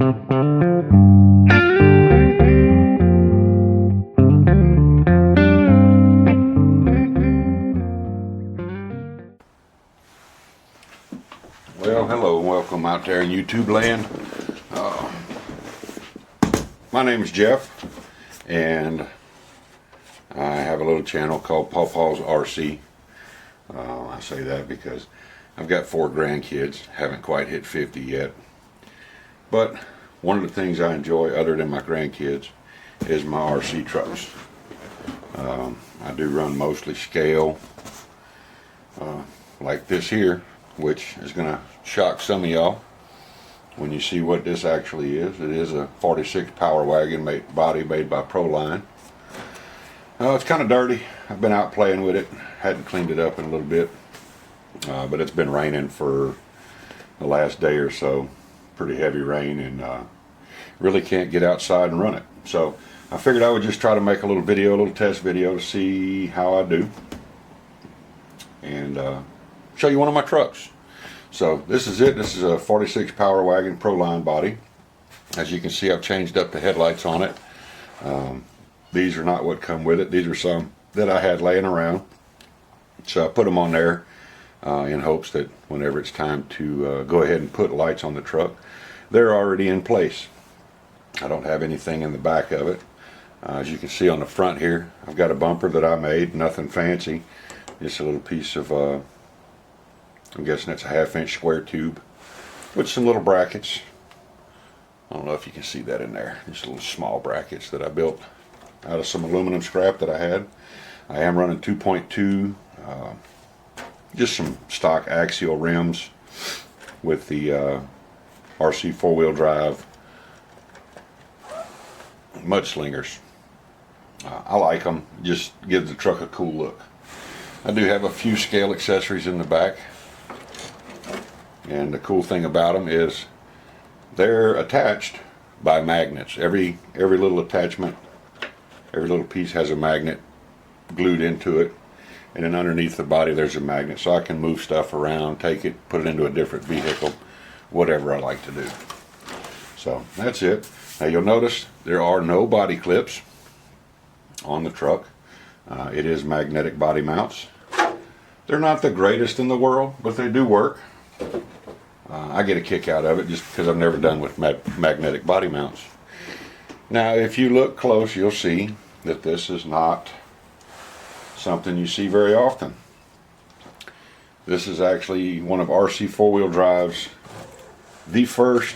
Well, hello and welcome out there in YouTube land. My name is Jeff, and I have a little channel called Pawpaw's RC. I say that because I've got 4 grandkids, haven't quite hit 50 yet. But one of the things I enjoy other than my grandkids is my RC trucks. I do run mostly scale, like this here, which is going to shock some of y'all when you see what this actually is. It is a 46 Power Wagon body made by Proline. It's kind of dirty. I've been out playing with it, hadn't cleaned it up in a little bit, but it's been raining for the last day or so, pretty heavy rain, and really can't get outside and run it. So I figured I would just try to make a little video, a little test video to see how I do, and show you one of my trucks. So this is it. This is a 46 Power Wagon Proline body. As you can see, I've changed up the headlights on it. These are not what come with it. These are some that I had laying around, so I put them on there in hopes that whenever it's time to go ahead and put lights on the truck, they're already in place. I don't have anything in the back of it. As you can see on the front here, I've got a bumper that I made, nothing fancy, just a little piece of I'm guessing it's a 1/2-inch square tube with some little brackets. I don't know if you can see that in there. Just little small brackets that I built out of some aluminum scrap that I had. I am running 2.2, just some stock axial rims with the RC 4-wheel drive mudslingers. I like them. Just gives the truck a cool look. I do have a few scale accessories in the back, and the cool thing about them is they're attached by magnets. Every little attachment, every little piece has a magnet glued into it, and then underneath the body there's a magnet, so I can move stuff around, take it, put it into a different vehicle, whatever I like to do. So that's it. Now you'll notice there are no body clips on the truck. It is magnetic body mounts. They're not the greatest in the world, but they do work. I get a kick out of it just because I've never done with magnetic body mounts. Now if you look close, you'll see that this is not something you see very often. This is actually one of RC 4-wheel drive's the first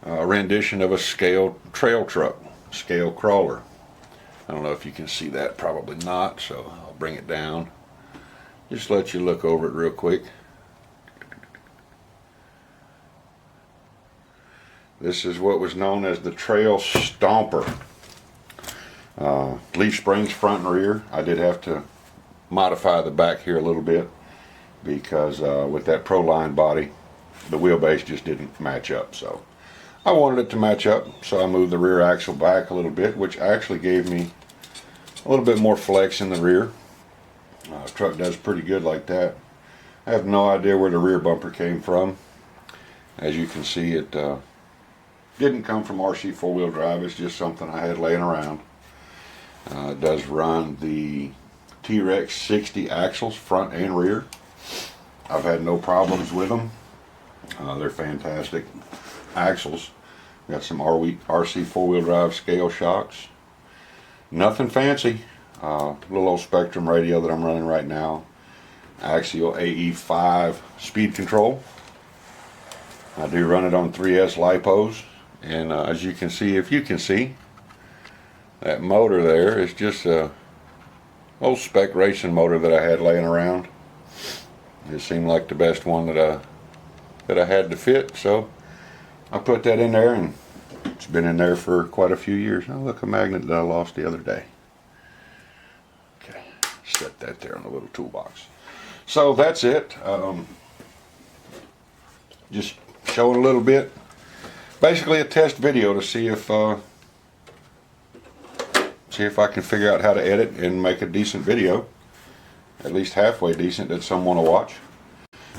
rendition of a scale trail truck, scale crawler. I don't know if you can see that, probably not, so I'll bring it down. Just let you look over it real quick. This is what was known as the Trail Stomper. Leaf springs front and rear. I did have to modify the back here a little bit because with that Proline body, the wheelbase just didn't match up. So I wanted it to match up, so I moved the rear axle back a little bit, which actually gave me a little bit more flex in the rear. The truck does pretty good like that. I have no idea where the rear bumper came from. As you can see, it didn't come from RC 4-wheel drive. It's just something I had laying around. It does run the T-Rex 60 axles, front and rear. I've had no problems with them. They're fantastic axles. Got some RC 4-wheel drive scale shocks. Nothing fancy. Little old Spectrum radio that I'm running right now. Axial AE5 speed control. I do run it on 3S lipos, and as you can see, if you can see, that motor there is just a old spec racing motor that I had laying around. It seemed like the best one that I had to fit, so I put that in there, and it's been in there for quite a few years. Now look, a magnet that I lost the other day. Okay, set that there in the little toolbox. So that's it. Just showing a little bit, basically a test video to see if I can figure out how to edit and make a decent video, at least halfway decent that someone will watch.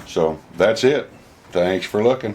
So that's it. Thanks for looking.